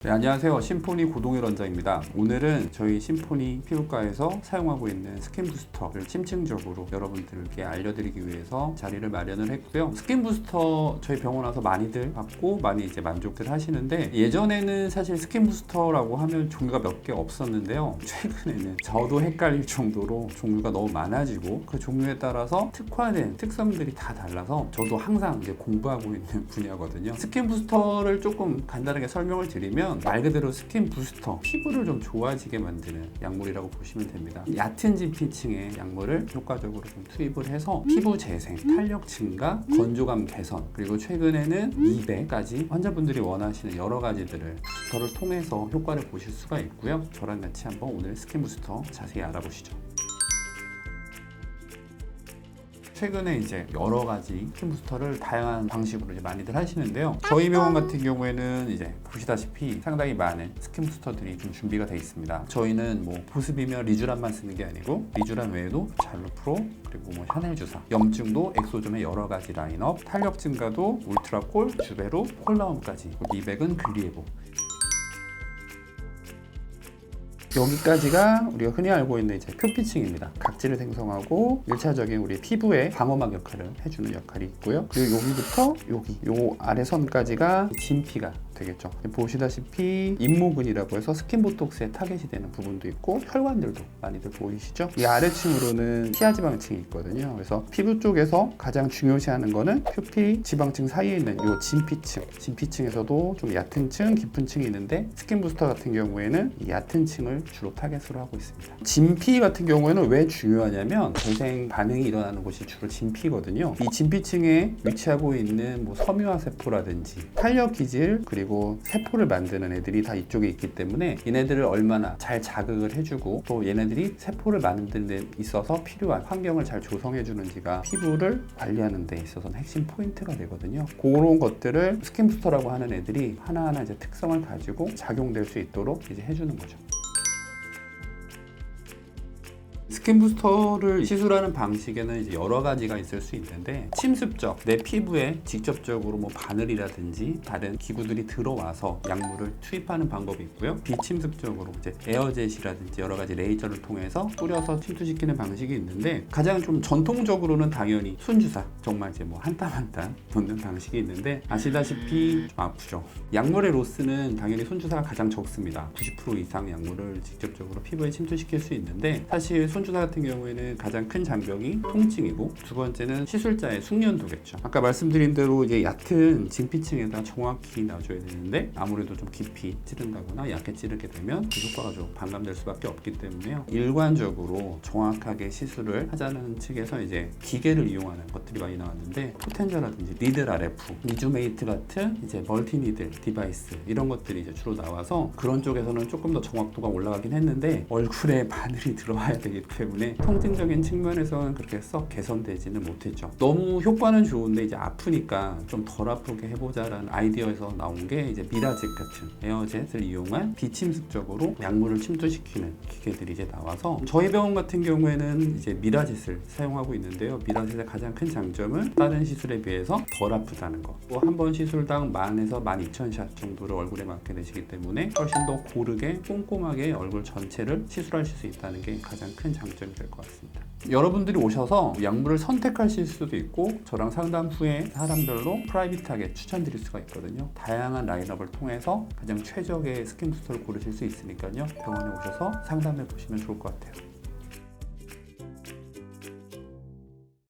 네, 안녕하세요. 심포니 고동일 원장입니다. 오늘은 저희 심포니 피부과에서 사용하고 있는 스킨 부스터를 심층적으로 여러분들께 알려드리기 위해서 자리를 마련을 했고요. 스킨 부스터 저희 병원 와서 많이들 받고 많이 이제 만족들 하시는데, 예전에는 사실 스킨 부스터라고 하면 종류가 몇 개 없었는데요. 최근에는 저도 헷갈릴 정도로 종류가 너무 많아지고 그 종류에 따라서 특화된 특성들이 다 달라서 저도 항상 이제 공부하고 있는 분야거든요. 스킨 부스터를 조금 간단하게 설명을 드리면, 말 그대로 스킨 부스터, 피부를 좀 좋아지게 만드는 약물이라고 보시면 됩니다. 얕은 진피층의 약물을 효과적으로 좀 투입을 해서 피부 재생, 탄력 증가, 건조감 개선, 그리고 최근에는 미백까지 환자분들이 원하시는 여러 가지들을 부스터를 통해서 효과를 보실 수가 있고요. 저랑 같이 한번 오늘 스킨 부스터 자세히 알아보시죠. 최근에 이제 여러 가지 스킨 부스터를 다양한 방식으로 이제 많이들 하시는데요. 저희 병원 같은 경우에는 이제 보시다시피 상당히 많은 스킨 부스터들이 좀 준비가 되어 있습니다. 저희는 뭐 보습이며 리쥬란만 쓰는 게 아니고, 리쥬란 외에도 잘로 프로, 그리고 뭐 샤넬 주사, 염증도 엑소점의 여러 가지 라인업, 탄력 증가도 울트라콜, 주베로, 콜라움까지, 미백은 글리에보. 여기까지가 우리가 흔히 알고 있는 이제 표피층입니다. 각질을 생성하고 1차적인 우리 피부의 방어막 역할을 해주는 역할이 있고요. 그리고 여기부터 요 아래 선까지가 진피가 되겠죠. 보시다시피 잇모근이라고 해서 스킨보톡스에 타겟이 되는 부분도 있고, 혈관들도 많이들 보이시죠? 이 아래층으로는 피하지방층이 있거든요. 그래서 피부 쪽에서 가장 중요시하는 거는 표피 지방층 사이에 있는 이 진피층. 진피층에서도 좀 얕은 층, 깊은 층이 있는데, 스킨 부스터 같은 경우에는 이 얕은 층을 주로 타겟으로 하고 있습니다. 진피 같은 경우에는 왜 중요하냐면, 재생 반응이 일어나는 곳이 주로 진피거든요. 이 진피층에 위치하고 있는 뭐 섬유화 세포라든지 탄력 기질, 그리고 세포를 만드는 애들이 다 이쪽에 있기 때문에 얘네들을 얼마나 잘 자극을 해주고, 또 얘네들이 세포를 만드는 데 있어서 필요한 환경을 잘 조성해 주는지가 피부를 관리하는 데 있어서는 핵심 포인트가 되거든요. 그런 것들을 스킨 부스터라고 하는 애들이 하나하나 이제 특성을 가지고 작용될 수 있도록 이제 해주는 거죠. 스킨 부스터를 시술하는 방식에는 이제 여러 가지가 있을 수 있는데, 침습적, 내 피부에 직접적으로 뭐 바늘이라든지 다른 기구들이 들어와서 약물을 투입하는 방법이 있고요. 비침습적으로 이제 에어젯이라든지 여러 가지 레이저를 통해서 뿌려서 침투시키는 방식이 있는데, 가장 좀 전통적으로는 당연히 손주사, 정말 이제 뭐 한 땀 한 땀 놓는 방식이 있는데, 아시다시피 좀 아프죠. 약물의 로스는 당연히 손주사가 가장 적습니다. 90% 이상 약물을 직접적으로 피부에 침투시킬 수 있는데, 사실 손주사 같은 경우에는 가장 큰 장벽이 통증이고, 두 번째는 시술자의 숙련도겠죠. 아까 말씀드린 대로 이제 얕은 진피층에다 정확히 놔줘야 되는데, 아무래도 좀 깊이 찌른다거나 얕게 찌르게 되면 그 효과가 좀 반감될 수밖에 없기 때문에요. 일관적으로 정확하게 시술을 하자는 측에서 이제 기계를 이용하는 것들이 많이 나왔는데, 포텐저라든지 니들 RF, 리주메이트 같은 이제 멀티 니들 디바이스, 이런 것들이 이제 주로 나와서 그런 쪽에서는 조금 더 정확도가 올라가긴 했는데, 얼굴에 바늘이 들어와야 되기 때문에 통증적인 측면에서는 그렇게 썩 개선되지는 못했죠. 너무 효과는 좋은데 이제 아프니까 좀 덜 아프게 해보자라는 아이디어에서 나온 게 이제 미라젯 같은 에어젯을 이용한 비침습적으로 약물을 침투시키는 기계들이 이제 나와서, 저희 병원 같은 경우에는 이제 미라젯을 사용하고 있는데요. 미라젯의 가장 큰 장점은 다른 시술에 비해서 덜 아프다는 거. 또 한 번 시술당 10,000에서 12,000샷 정도를 얼굴에 맞게 되시기 때문에 훨씬 더 고르게 꼼꼼하게 얼굴 전체를 시술하실 수 있다는 게 가장 큰 장점이 될 것 같습니다. 여러분들이 오셔서 약물을 선택하실 수도 있고, 저랑 상담 후에 사람별로 프라이빗하게 추천드릴 수가 있거든요. 다양한 라인업을 통해서 가장 최적의 스킨 부스터를 고르실 수 있으니까요. 병원에 오셔서 상담해 보시면 좋을 것 같아요.